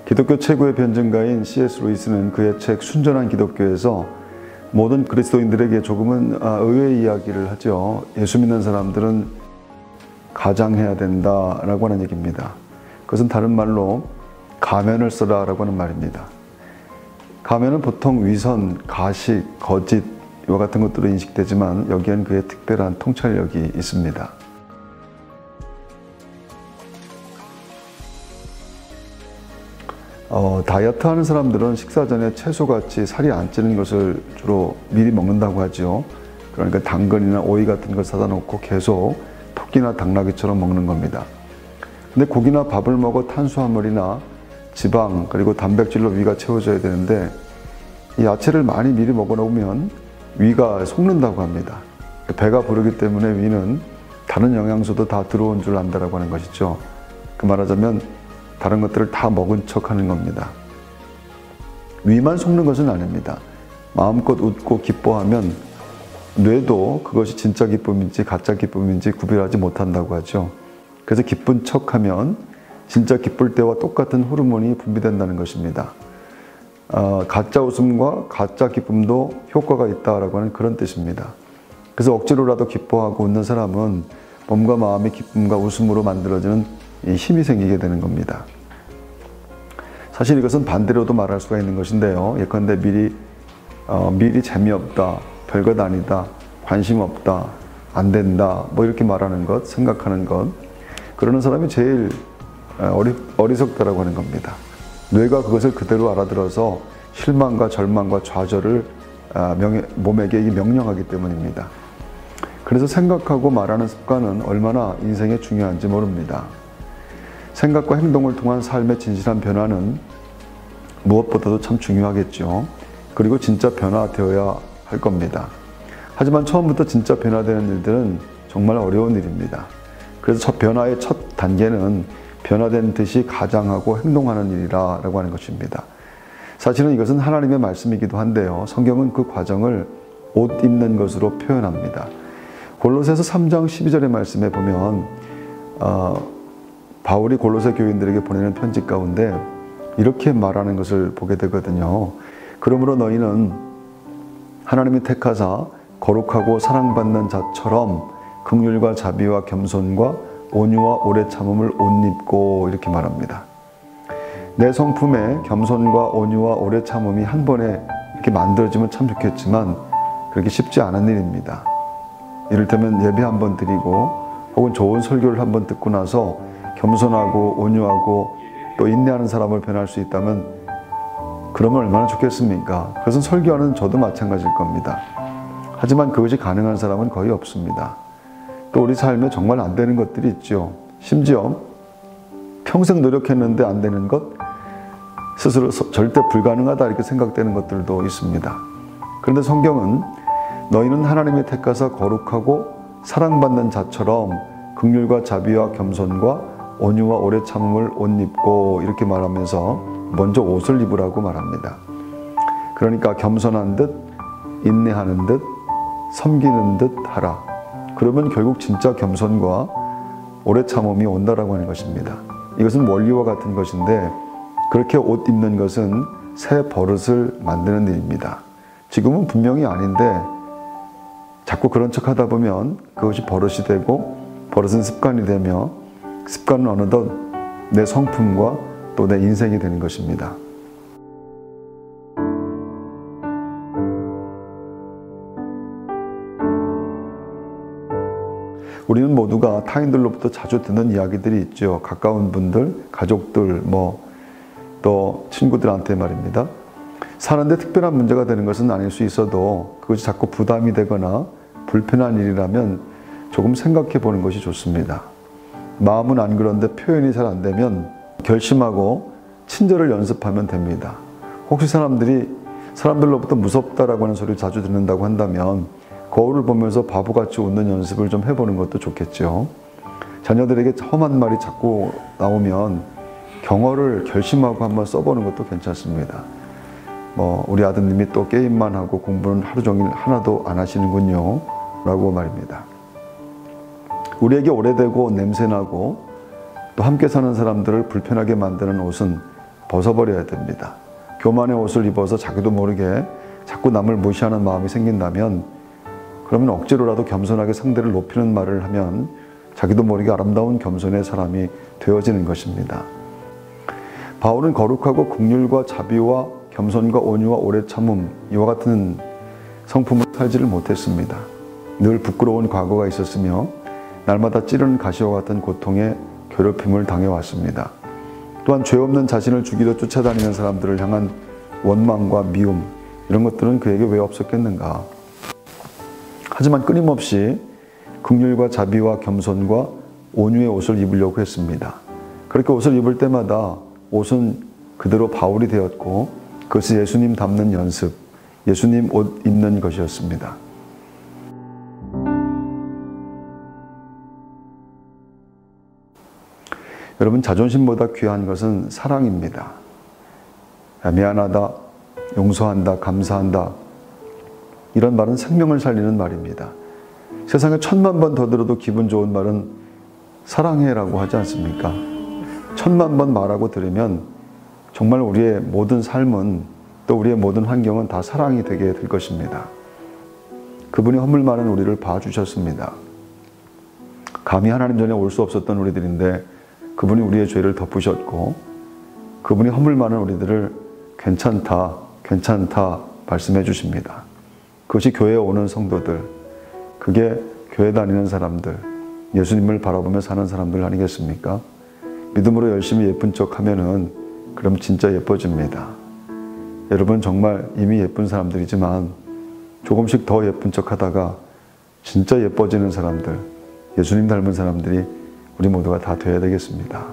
기독교 최고의 변증가인 C.S. 루이스는 그의 책 순전한 기독교에서 모든 그리스도인들에게 조금은 의외의 이야기를 하죠. 예수 믿는 사람들은 가장해야 된다라고 하는 얘기입니다. 그것은 다른 말로 가면을 써라 라고 하는 말입니다. 가면은 보통 위선, 가식, 거짓 이와 같은 것들로 인식되지만 여기에는 그의 특별한 통찰력이 있습니다. 다이어트 하는 사람들은 식사 전에 채소같이 살이 안 찌는 것을 주로 미리 먹는다고 하죠. 그러니까 당근이나 오이 같은 걸 사다 놓고 계속 토끼나 당나귀처럼 먹는 겁니다. 근데 고기나 밥을 먹어 탄수화물이나 지방 그리고 단백질로 위가 채워져야 되는데 이 야채를 많이 미리 먹어 놓으면 위가 속는다고 합니다. 배가 부르기 때문에 위는 다른 영양소도 다 들어온 줄 안다라고 하는 것이죠. 그 말하자면 다른 것들을 다 먹은 척 하는 겁니다. 위만 속는 것은 아닙니다. 마음껏 웃고 기뻐하면 뇌도 그것이 진짜 기쁨인지 가짜 기쁨인지 구별하지 못한다고 하죠. 그래서 기쁜 척하면 진짜 기쁠 때와 똑같은 호르몬이 분비된다는 것입니다. 가짜 웃음과 가짜 기쁨도 효과가 있다라고 하는 그런 뜻입니다. 그래서 억지로라도 기뻐하고 웃는 사람은 몸과 마음이 기쁨과 웃음으로 만들어지는 힘이 생기게 되는 겁니다. 사실 이것은 반대로도 말할 수가 있는 것인데요. 예컨대 미리 재미없다, 별것 아니다, 관심 없다, 안 된다, 뭐 이렇게 말하는 것, 생각하는 것, 그러는 사람이 제일 어리석다라고 하는 겁니다. 뇌가 그것을 그대로 알아들어서 실망과 절망과 좌절을 몸에게 명령하기 때문입니다. 그래서 생각하고 말하는 습관은 얼마나 인생에 중요한지 모릅니다. 생각과 행동을 통한 삶의 진실한 변화는 무엇보다도 참 중요하겠죠. 그리고 진짜 변화되어야 할 겁니다. 하지만 처음부터 진짜 변화되는 일들은 정말 어려운 일입니다. 그래서 첫 변화의 첫 단계는 변화된 듯이 가장하고 행동하는 일이라고 하는 것입니다. 사실은 이것은 하나님의 말씀이기도 한데요. 성경은 그 과정을 옷 입는 것으로 표현합니다. 골로새서 3장 12절의 말씀에 보면 바울이 골로새 교인들에게 보내는 편지 가운데 이렇게 말하는 것을 보게 되거든요. 그러므로 너희는 하나님이 택하사 거룩하고 사랑받는 자처럼 긍휼과 자비와 겸손과 온유와 오래 참음을 옷 입고 이렇게 말합니다. 내 성품에 겸손과 온유와 오래 참음이 한 번에 이렇게 만들어지면 참 좋겠지만 그렇게 쉽지 않은 일입니다. 이를테면 예배 한번 드리고 혹은 좋은 설교를 한번 듣고 나서 겸손하고 온유하고 또 인내하는 사람을 변할 수 있다면 그러면 얼마나 좋겠습니까? 그것은 설교하는 저도 마찬가지일 겁니다. 하지만 그것이 가능한 사람은 거의 없습니다. 또 우리 삶에 정말 안 되는 것들이 있죠. 심지어 평생 노력했는데 안 되는 것, 스스로 절대 불가능하다 이렇게 생각되는 것들도 있습니다. 그런데 성경은 너희는 하나님이 택하사 거룩하고 사랑받는 자처럼 긍휼과 자비와 겸손과 온유와 오래 참음을 옷 입고 이렇게 말하면서 먼저 옷을 입으라고 말합니다. 그러니까 겸손한 듯, 인내하는 듯, 섬기는 듯 하라. 그러면 결국 진짜 겸손과 오래 참음이 온다라고 하는 것입니다. 이것은 원리와 같은 것인데 그렇게 옷 입는 것은 새 버릇을 만드는 일입니다. 지금은 분명히 아닌데 자꾸 그런 척 하다 보면 그것이 버릇이 되고 버릇은 습관이 되며 습관은 어느덧 내 성품과 또 내 인생이 되는 것입니다. 우리는 모두가 타인들로부터 자주 듣는 이야기들이 있죠. 가까운 분들, 가족들, 또 친구들한테 말입니다. 사는데 특별한 문제가 되는 것은 아닐 수 있어도 그것이 자꾸 부담이 되거나 불편한 일이라면 조금 생각해 보는 것이 좋습니다. 마음은 안 그런데 표현이 잘 안 되면 결심하고 친절을 연습하면 됩니다. 혹시 사람들로부터 무섭다라고 하는 소리를 자주 듣는다고 한다면 거울을 보면서 바보같이 웃는 연습을 좀 해보는 것도 좋겠죠. 자녀들에게 험한 말이 자꾸 나오면 경어를 결심하고 한번 써보는 것도 괜찮습니다. 우리 아드님이 또 게임만 하고 공부는 하루 종일 하나도 안 하시는군요 라고 말입니다. 우리에게 오래되고 냄새나고 또 함께 사는 사람들을 불편하게 만드는 옷은 벗어버려야 됩니다. 교만의 옷을 입어서 자기도 모르게 자꾸 남을 무시하는 마음이 생긴다면 그러면 억지로라도 겸손하게 상대를 높이는 말을 하면 자기도 모르게 아름다운 겸손의 사람이 되어지는 것입니다. 바울은 거룩하고 긍휼과 자비와 겸손과 온유와 오래 참음 이와 같은 성품을 살지를 못했습니다. 늘 부끄러운 과거가 있었으며 날마다 찌르는 가시와 같은 고통에 괴롭힘을 당해왔습니다. 또한 죄 없는 자신을 죽이려 쫓아다니는 사람들을 향한 원망과 미움 이런 것들은 그에게 왜 없었겠는가. 하지만 끊임없이 긍휼과 자비와 겸손과 온유의 옷을 입으려고 했습니다. 그렇게 옷을 입을 때마다 옷은 그대로 바울이 되었고 그것이 예수님 닮는 연습, 예수님 옷 입는 것이었습니다. 여러분, 자존심보다 귀한 것은 사랑입니다. 미안하다, 용서한다, 감사한다 이런 말은 생명을 살리는 말입니다. 세상에 1000만 번 더 들어도 기분 좋은 말은 사랑해라고 하지 않습니까? 1000만 번 말하고 들으면 정말 우리의 모든 삶은 또 우리의 모든 환경은 다 사랑이 되게 될 것입니다. 그분이 허물 많은 우리를 봐주셨습니다. 감히 하나님 전에 올 수 없었던 우리들인데 그분이 우리의 죄를 덮으셨고 그분이 허물 많은 우리들을 괜찮다, 괜찮다 말씀해 주십니다. 그것이 교회에 오는 성도들, 그게 교회 다니는 사람들, 예수님을 바라보며 사는 사람들 아니겠습니까? 믿음으로 열심히 예쁜 척 하면은 그럼 진짜 예뻐집니다. 여러분 정말 이미 예쁜 사람들이지만 조금씩 더 예쁜 척 하다가 진짜 예뻐지는 사람들, 예수님 닮은 사람들이 우리 모두가 다 되어야 되겠습니다.